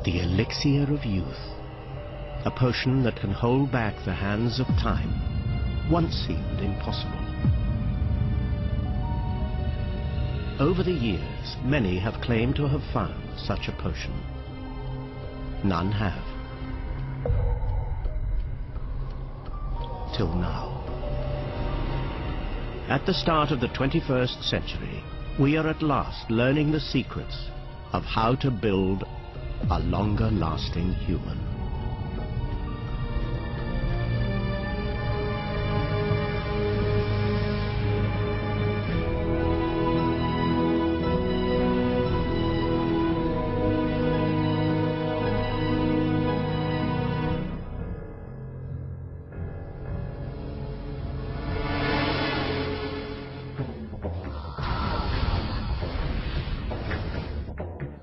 The elixir of youth, a potion that can hold back the hands of time, once seemed impossible. Over the years, many have claimed to have found such a potion. None have. Till now. At the start of the 21st century, we are at last learning the secrets of how to build a longer-lasting human.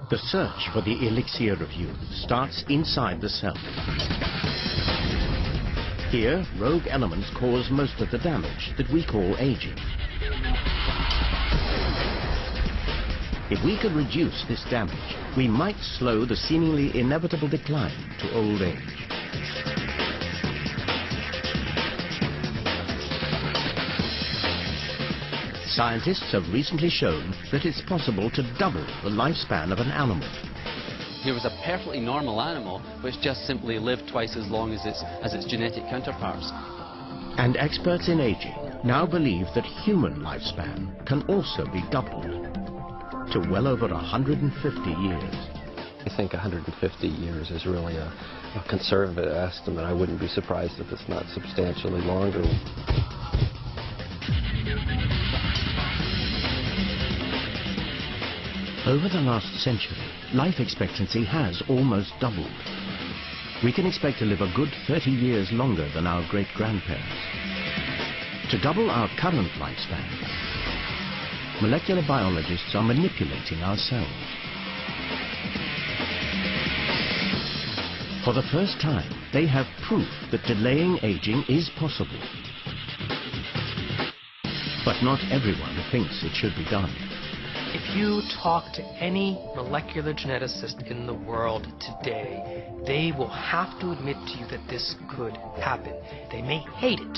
The search for the elixir of youth starts inside the cell. Here, rogue elements cause most of the damage that we call aging. If we could reduce this damage, we might slow the seemingly inevitable decline to old age. Scientists have recently shown that it's possible to double the lifespan of an animal. Here was a perfectly normal animal which just simply lived twice as long as its genetic counterparts. And experts in aging now believe that human lifespan can also be doubled to well over 150 years. I think 150 years is really a conservative estimate. I wouldn't be surprised if it's not substantially longer. Over the last century, life expectancy has almost doubled. We can expect to live a good 30 years longer than our great-grandparents. To double our current lifespan, molecular biologists are manipulating our cells. For the first time, they have proof that delaying aging is possible. But not everyone thinks it should be done. If you talk to any molecular geneticist in the world today, they will have to admit to you that this could happen. They may hate it.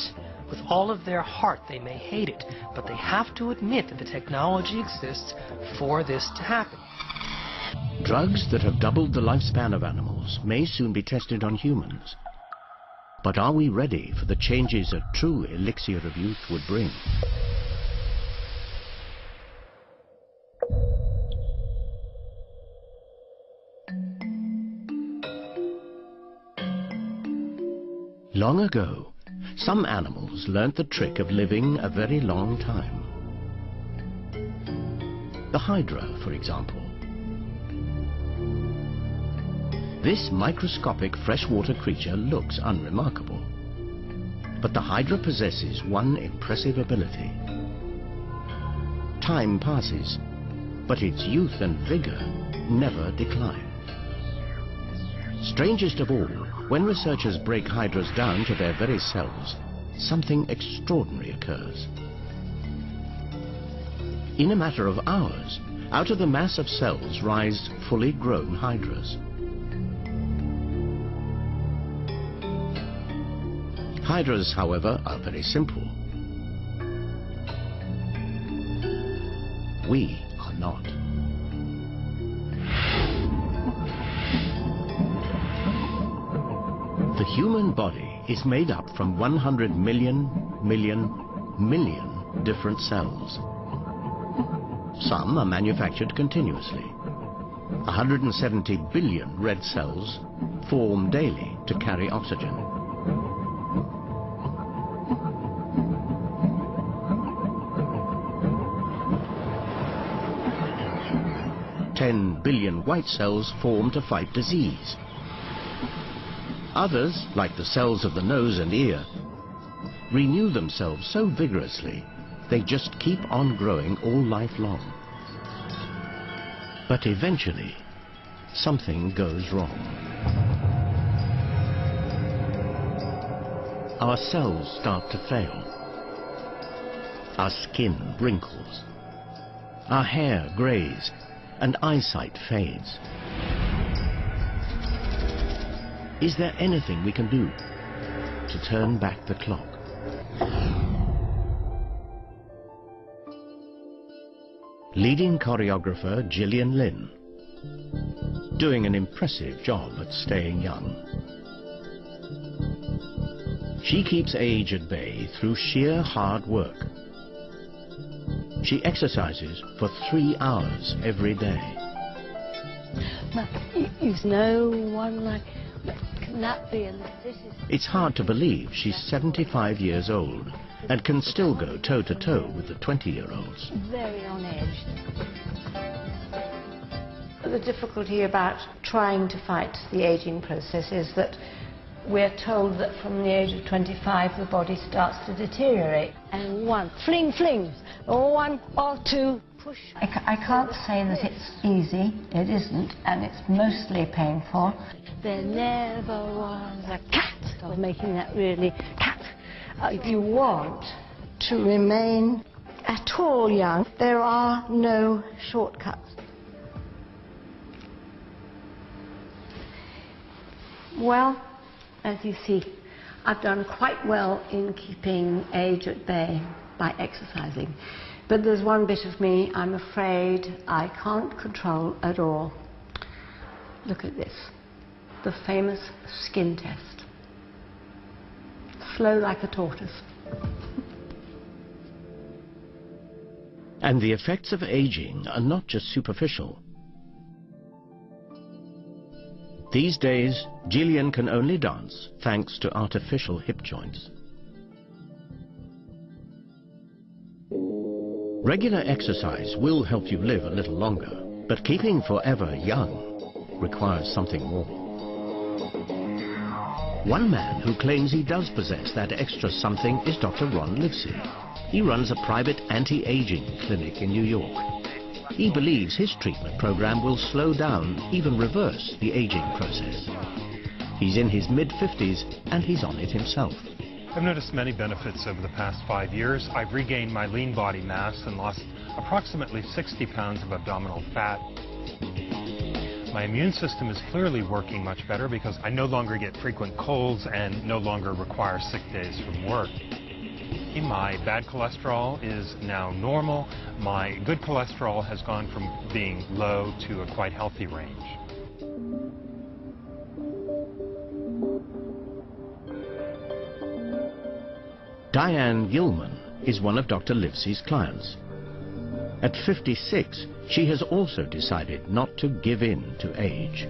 With all of their heart, they may hate it. But they have to admit that the technology exists for this to happen. Drugs that have doubled the lifespan of animals may soon be tested on humans. But are we ready for the changes a true elixir of youth would bring? Long ago, some animals learnt the trick of living a very long time. The hydra, for example. This microscopic freshwater creature looks unremarkable. But the hydra possesses one impressive ability. Time passes, but its youth and vigor never decline. Strangest of all, when researchers break hydras down to their very cells, something extraordinary occurs. In a matter of hours, out of the mass of cells rise fully grown hydras. Hydras, however, are very simple. We are not. The human body is made up from 100 million different cells. Some are manufactured continuously. 170 billion red cells form daily to carry oxygen. $10 billion white cells form to fight disease. Others, like the cells of the nose and ear, renew themselves so vigorously they just keep on growing all life long. But eventually, something goes wrong. Our cells start to fail. Our skin wrinkles. Our hair grays and eyesight fades. Is there anything we can do to turn back the clock? Leading choreographer Gillian Lynn, doing an impressive job at staying young. She keeps age at bay through sheer hard work. She exercises for 3 hours every day. There's no one like, can that be? It's hard to believe she's 75 years old and can still go toe-to-toe with the 20-year-olds. Very on edge. The difficulty about trying to fight the aging process is that we're told that from the age of 25 the body starts to deteriorate. And one, fling, or 1 or 2, push. I can't say that it's easy, it isn't, and it's mostly painful. There never was a cat. I'm making that really cat. If you want to remain at all young, there are no shortcuts. Well, as you see, I've done quite well in keeping age at bay by exercising. But there's one bit of me I'm afraid I can't control at all. Look at this, the famous skin test. Slow like a tortoise. And the effects of aging are not just superficial. These days, Gillian can only dance thanks to artificial hip joints. Regular exercise will help you live a little longer, but keeping forever young requires something more. One man who claims he does possess that extra something is Dr. Ron Livesey. He runs a private anti-aging clinic in New York. He believes his treatment program will slow down, even reverse, the aging process. He's in his mid-50s and he's on it himself. I've noticed many benefits over the past 5 years. I've regained my lean body mass and lost approximately 60 pounds of abdominal fat. My immune system is clearly working much better because I no longer get frequent colds and no longer require sick days from work. My bad cholesterol is now normal. My good cholesterol has gone from being low to a quite healthy range. Diane Gilman is one of Dr. Livesey's clients. At 56, she has also decided not to give in to age.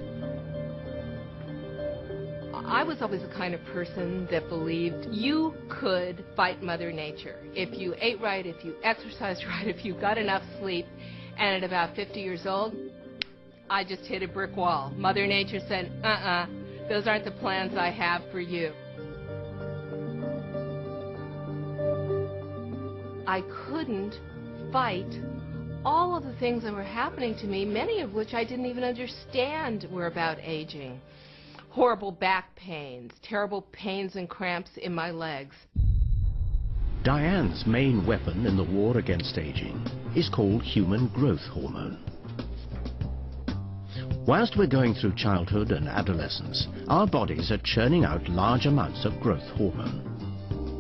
I was always the kind of person that believed you could fight Mother Nature. If you ate right, if you exercised right, if you got enough sleep, and at about 50 years old, I just hit a brick wall. Mother Nature said, those aren't the plans I have for you. I couldn't fight all of the things that were happening to me, many of which I didn't even understand were about aging. Horrible back pains, terrible pains and cramps in my legs. Diane's main weapon in the war against aging is called human growth hormone. Whilst we're going through childhood and adolescence, our bodies are churning out large amounts of growth hormone.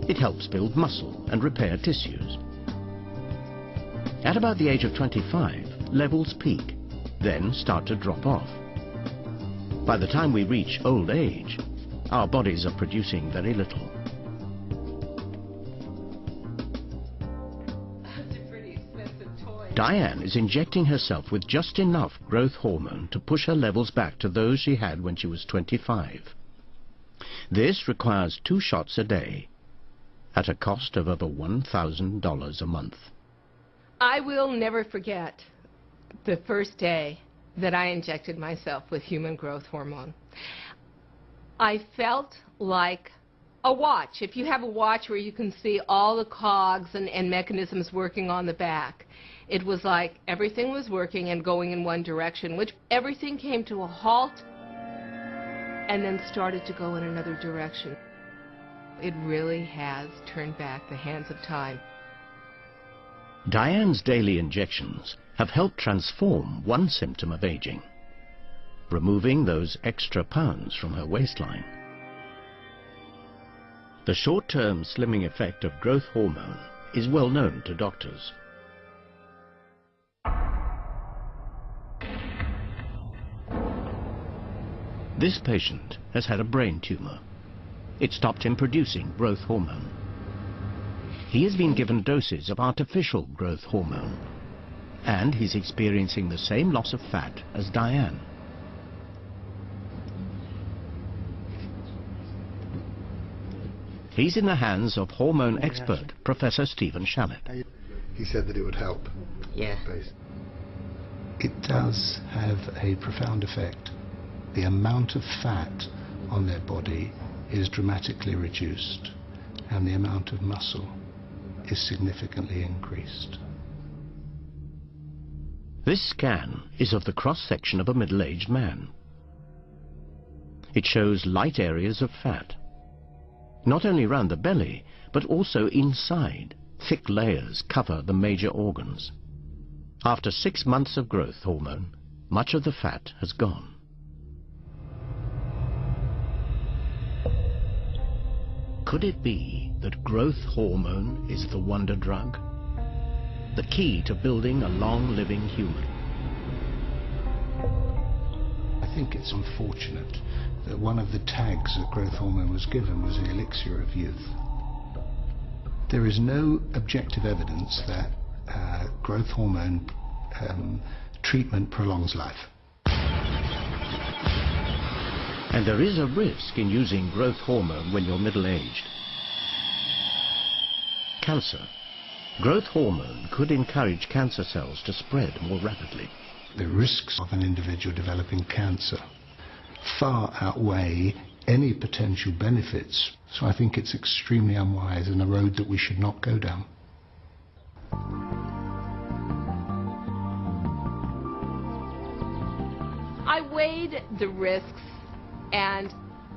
It helps build muscle and repair tissues. At about the age of 25, levels peak, then start to drop off. By the time we reach old age, our bodies are producing very little. That's a pretty expensive toy. Diane is injecting herself with just enough growth hormone to push her levels back to those she had when she was 25. This requires 2 shots a day at a cost of over $1,000 a month. I will never forget the first day that I injected myself with human growth hormone. I felt like a watch. If you have a watch where you can see all the cogs and mechanisms working on the back, it was like everything was working and going in one direction, which everything came to a halt and then started to go in another direction. It really has turned back the hands of time. Diane's daily injections have helped transform one symptom of aging. removing those extra pounds from her waistline. The short-term slimming effect of growth hormone is well known to doctors. This patient has had a brain tumor. It stopped him producing growth hormone. He has been given doses of artificial growth hormone, and he's experiencing the same loss of fat as Diane. He's in the hands of hormone expert Professor Stephen Shallett. He said that it would help. Yeah. It does have a profound effect. The amount of fat on their body is dramatically reduced, and the amount of muscle is significantly increased. This scan is of the cross-section of a middle-aged man. It shows light areas of fat, not only round the belly, but also inside. Thick layers cover the major organs. After 6 months of growth hormone, much of the fat has gone. Could it be that growth hormone is the wonder drug? The key to building a long-living human? I think it's unfortunate that one of the tags that growth hormone was given was the elixir of youth. There is no objective evidence that growth hormone treatment prolongs life. And there is a risk in using growth hormone when you're middle-aged. Cancer. Growth hormone could encourage cancer cells to spread more rapidly. The risks of an individual developing cancer far outweigh any potential benefits. So I think it's extremely unwise and a road that we should not go down. I weighed the risks, and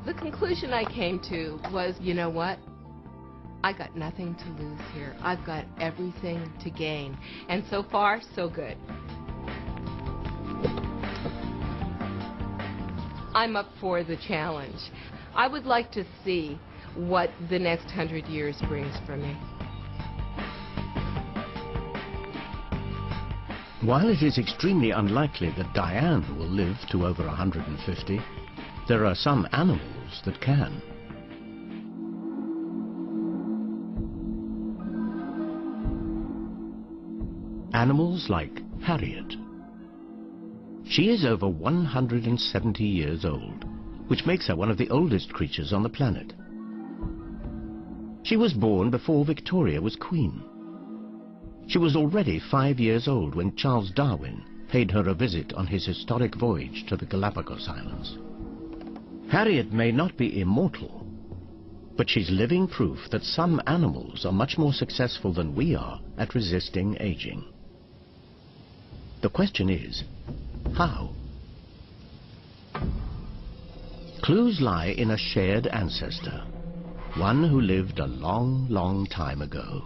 the conclusion I came to was, you know what? I got nothing to lose here. I've got everything to gain. And so far, so good. I'm up for the challenge. I would like to see what the next 100 years brings for me. While it is extremely unlikely that Diane will live to over 150, there are some animals that can. Animals like Harriet. She is over 170 years old, which makes her one of the oldest creatures on the planet. She was born before Victoria was queen. She was already 5 years old when Charles Darwin paid her a visit on his historic voyage to the Galapagos Islands. Harriet may not be immortal, but she's living proof that some animals are much more successful than we are at resisting aging. The question is, how? Clues lie in a shared ancestor, one who lived a long, long time ago.